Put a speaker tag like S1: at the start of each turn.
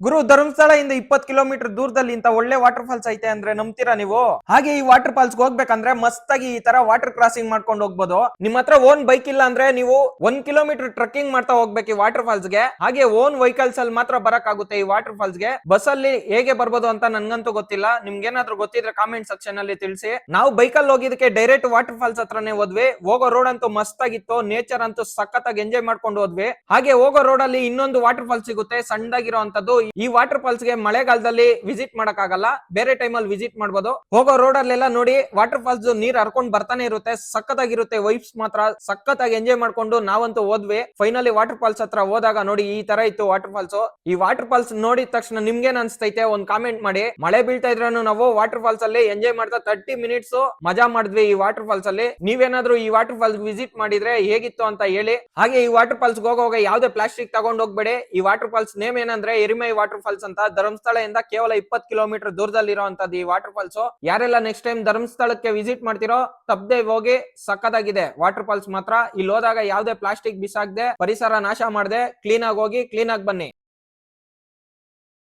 S1: ಗುರು, ಧರ್ಮಸ್ಥಳ ಇಂದ 20 ಕಿಲೋಮೀಟರ್ ದೂರದಲ್ಲಿ ಇಂತ ಒಳ್ಳೆ ವಾಟರ್ ಫಾಲ್ಸ್ ಐತೆ ಅಂದ್ರೆ ನಂಬ್ತೀರಾ ನೀವು? ಹಾಗೆ ಈ ವಾಟರ್ ಫಾಲ್ಸ್ ಹೋಗ್ಬೇಕಂದ್ರೆ ಮಸ್ತ್ ಆಗಿ ಈ ತರ ವಾಟರ್ ಕ್ರಾಸಿಂಗ್ ಮಾಡ್ಕೊಂಡು ಹೋಗ್ಬೋದು. ನಿಮ್ ಹತ್ರ ಓನ್ ಬೈಕ್ ಇಲ್ಲ ಅಂದ್ರೆ ನೀವು 1 ಕಿಲೋಮೀಟರ್ ಟ್ರೆಕ್ಕಿಂಗ್ ಮಾಡ್ತಾ ಹೋಗ್ಬೇಕು ಈ ವಾಟರ್ ಫಾಲ್ಸ್ ಗೆ. ಹಾಗೆ ಓನ್ ವೆಹಿಕಲ್ಸ್ ಅಲ್ಲಿ ಮಾತ್ರ ಬರಕ್ ಆಗುತ್ತೆ ಈ ವಾಟರ್ ಫಾಲ್ಸ್ ಗೆ. ಬಸ್ ಅಲ್ಲಿ ಹೇಗೆ ಬರ್ಬೋದು ಅಂತ ನನ್ಗಂತೂ ಗೊತ್ತಿಲ್ಲ. ನಿಮ್ಗೆ ಏನಾದ್ರು ಗೊತ್ತಿದ್ರೆ ಕಾಮೆಂಟ್ ಸೆಕ್ಷನ್ ಅಲ್ಲಿ ತಿಳಿಸಿ. ನಾವು ಬೈಕ್ ಅಲ್ಲಿ ಹೋಗಿದಕ್ಕೆ ಡೈರೆಕ್ಟ್ ವಾಟರ್ ಫಾಲ್ಸ್ ಹತ್ರನೇ ಹೋದ್ವಿ. ಹೋಗೋ ರೋಡ್ ಅಂತೂ ಮಸ್ತ್ ಆಗಿತ್ತು, ನೇಚರ್ ಅಂತೂ ಸಖತ್ತಾಗಿ ಎಂಜಾಯ್ ಮಾಡ್ಕೊಂಡು ಹೋದ್ವಿ. ಹಾಗೆ ಹೋಗೋ ರೋಡ್ ಅಲ್ಲಿ ಇನ್ನೊಂದು ವಾಟರ್ ಫಾಲ್ಸ್ ಸಿಗುತ್ತೆ, ಸಣ್ಣದಾಗಿರುವಂತದ್ದು. ಈ ವಾಟರ್ ಫಾಲ್ಸ್ ಗೆ ಮಳೆಗಾಲದಲ್ಲಿ ವಿಸಿಟ್ ಮಾಡಕ್ ಆಗಲ್ಲ, ಬೇರೆ ಟೈಮ್ ಅಲ್ಲಿ ವಿಸಿಟ್ ಮಾಡಬಹುದು. ಹೋಗೋ ರೋಡ್ ಅಲ್ಲೆಲ್ಲ ನೋಡಿ ವಾಟರ್ ಫಾಲ್ಸ್ ನೀರ್ ಹರ್ಕೊಂಡ್ ಬರ್ತಾನೆ ಇರುತ್ತೆ, ಸಖತ್ತಾಗಿರುತ್ತೆ. ವೈಬ್ಸ್ ಮಾತ್ರ ಸಖತ್ತಾಗಿ ಎಂಜಾಯ್ ಮಾಡ್ಕೊಂಡು ನಾವಂತೂ ಹೋದ್ವಿ. ಫೈನಲಿ ವಾಟರ್ ಫಾಲ್ಸ್ ಹತ್ರ ಹೋದಾಗ ನೋಡಿ ಈ ತರ ಇತ್ತು ವಾಟರ್ ಫಾಲ್ಸ್. ಈ ವಾಟರ್ ಫಾಲ್ಸ್ ನೋಡಿದ ತಕ್ಷಣ ನಿಮ್ಗೇನ್ ಅನ್ಸ್ತೈತೆ ಒಂದ್ ಕಾಮೆಂಟ್ ಮಾಡಿ. ಮಳೆ ಬೀಳ್ತಾ ಇದ್ರೂ ನಾವು ವಾಟರ್ ಫಾಲ್ಸ್ ಅಲ್ಲಿ ಎಂಜಾಯ್ ಮಾಡ್ತಾ 30 ಮಿನಿಟ್ಸ್ ಮಜಾ ಮಾಡಿದ್ವಿ ಈ ವಾಟರ್ ಫಾಲ್ಸ್ ಅಲ್ಲಿ. ನೀವೇನಾದ್ರೂ ಈ ವಾಟರ್ ಫಾಲ್ಸ್ ವಿಸಿಟ್ ಮಾಡಿದ್ರೆ ಹೇಗಿತ್ತು ಅಂತ ಹೇಳಿ. ಹಾಗೆ ಈ ವಾಟರ್ ಫಾಲ್ಸ್ ಹೋಗುವಾಗ ಯಾವ್ದೇ ಪ್ಲಾಸ್ಟಿಕ್ ತಗೊಂಡ್ ಹೋಗ್ಬೇಡಿ. ಈ ವಾಟರ್ ಫಾಲ್ಸ್ ನೇಮ್ ಏನಂದ್ರೆ ಎರಿಮೈ ವಾಟರ್ ಫಾಲ್ಸ್ ಅಂತ. ಧರ್ಮಸ್ಥಳದಿಂದ ಕೇವಲ 20 ಕಿಲೋಮೀಟರ್ ದೂರದಲ್ಲಿರುವಂತದ್ದು ಈ ವಾಟರ್ ಫಾಲ್ಸ್. ಯಾರೆಲ್ಲ ನೆಕ್ಸ್ಟ್ ಟೈಮ್ ಧರ್ಮಸ್ಥಳಕ್ಕೆ ವಿಸಿಟ್ ಮಾಡ್ತಿರೋ ತಪ್ಪದೆ ಹೋಗಿ, ಸಕ್ಕತ್ತಾಗಿದೆ ವಾಟರ್ ಫಾಲ್ಸ್ ಮಾತ್ರ. ಇಲ್ಲಿ ಹೋದಾಗ ಯಾವ್ದೇ ಪ್ಲಾಸ್ಟಿಕ್ ಬಿಸಾಕದೆ, ಪರಿಸರ ನಾಶ ಮಾಡದೆ ಕ್ಲೀನ್ ಆಗಿ ಹೋಗಿ ಕ್ಲೀನ್ ಆಗಿ ಬನ್ನಿ.